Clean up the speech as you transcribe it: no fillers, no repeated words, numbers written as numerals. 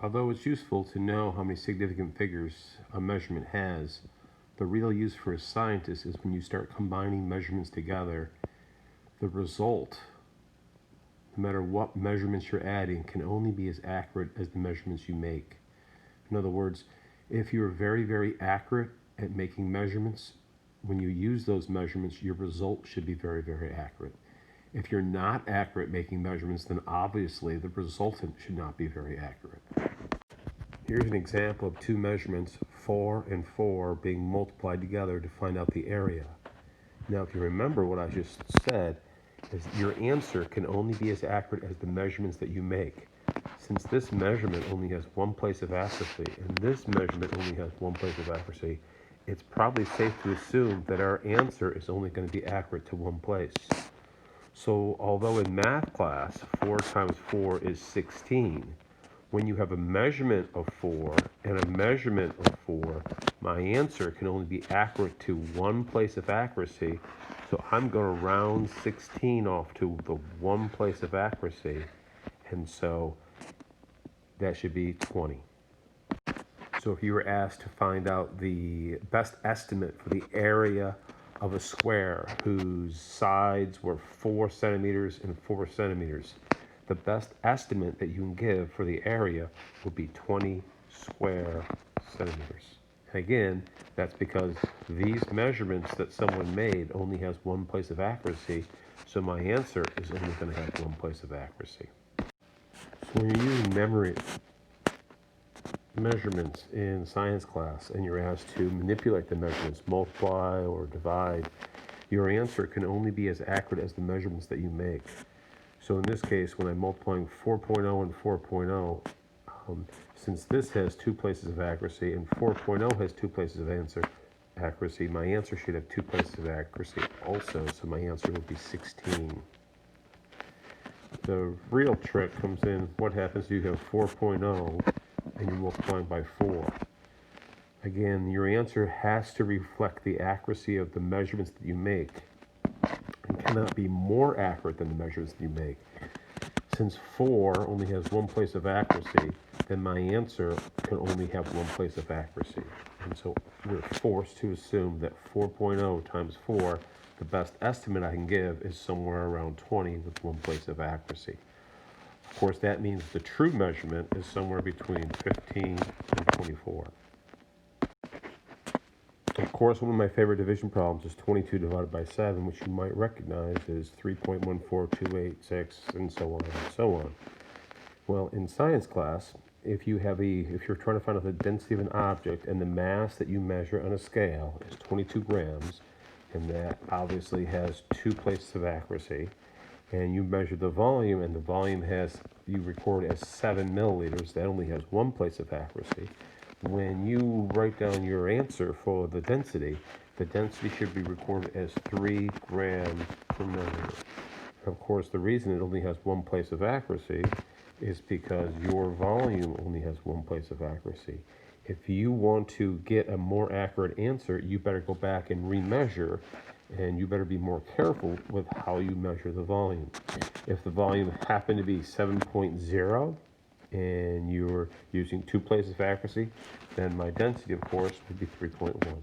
Although it's useful to know how many significant figures a measurement has, the real use for a scientist is when you start combining measurements together. The result, no matter what measurements you're adding, can only be as accurate as the measurements you make. In other words, if you're very, very accurate at making measurements, when you use those measurements, your result should be very, very accurate. If you're not accurate at making measurements, then obviously the resultant should not be very accurate. Here's an example of two measurements, 4 and 4, being multiplied together to find out the area. Now, if you remember what I just said, is your answer can only be as accurate as the measurements that you make. Since this measurement only has one place of accuracy, and this measurement only has one place of accuracy, it's probably safe to assume that our answer is only going to be accurate to one place. So although in math class 4 times 4 is 16, when you have a measurement of 4 and a measurement of 4, my answer can only be accurate to one place of accuracy. So I'm going to round 16 off to the one place of accuracy, and so that should be 20. So if you were asked to find out the best estimate for the area of a square whose sides were 4 centimeters and 4 centimeters, the best estimate that you can give for the area would be 20 square centimeters. Again, that's because these measurements that someone made only has one place of accuracy, so my answer is only going to have one place of accuracy. So when you're using memory measurements in science class and you're asked to manipulate the measurements, multiply or divide, your answer can only be as accurate as the measurements that you make. So in this case, when I'm multiplying 4.0 and 4.0, since this has two places of accuracy and 4.0 has two places of accuracy, my answer should have two places of accuracy also, so my answer would be 16. The real trick comes in what happens if you have 4.0 and you're multiplying by 4. Again, your answer has to reflect the accuracy of the measurements that you make. It cannot be more accurate than the measurements that you make. Since 4 only has one place of accuracy, then my answer can only have one place of accuracy. And so we're forced to assume that 4.0 times 4, the best estimate I can give is somewhere around 20 with one place of accuracy. Of course, that means the true measurement is somewhere between 15 and 24. Of course, one of my favorite division problems is 22 divided by 7, which you might recognize as 3.14286, and so on and so on. Well, in science class, if you're trying to find out the density of an object and the mass that you measure on a scale is 22 grams, and that obviously has two places of accuracy, and you measure the volume, and the volume you record as 7 milliliters, that only has one place of accuracy. When you write down your answer for the density should be recorded as 3 grams per milliliter. Of course, the reason it only has one place of accuracy is because your volume only has one place of accuracy. If you want to get a more accurate answer, you better go back and remeasure, and you better be more careful with how you measure the volume. If the volume happened to be 7.0 and you're using two places of accuracy, then my density, of course, would be 3.1.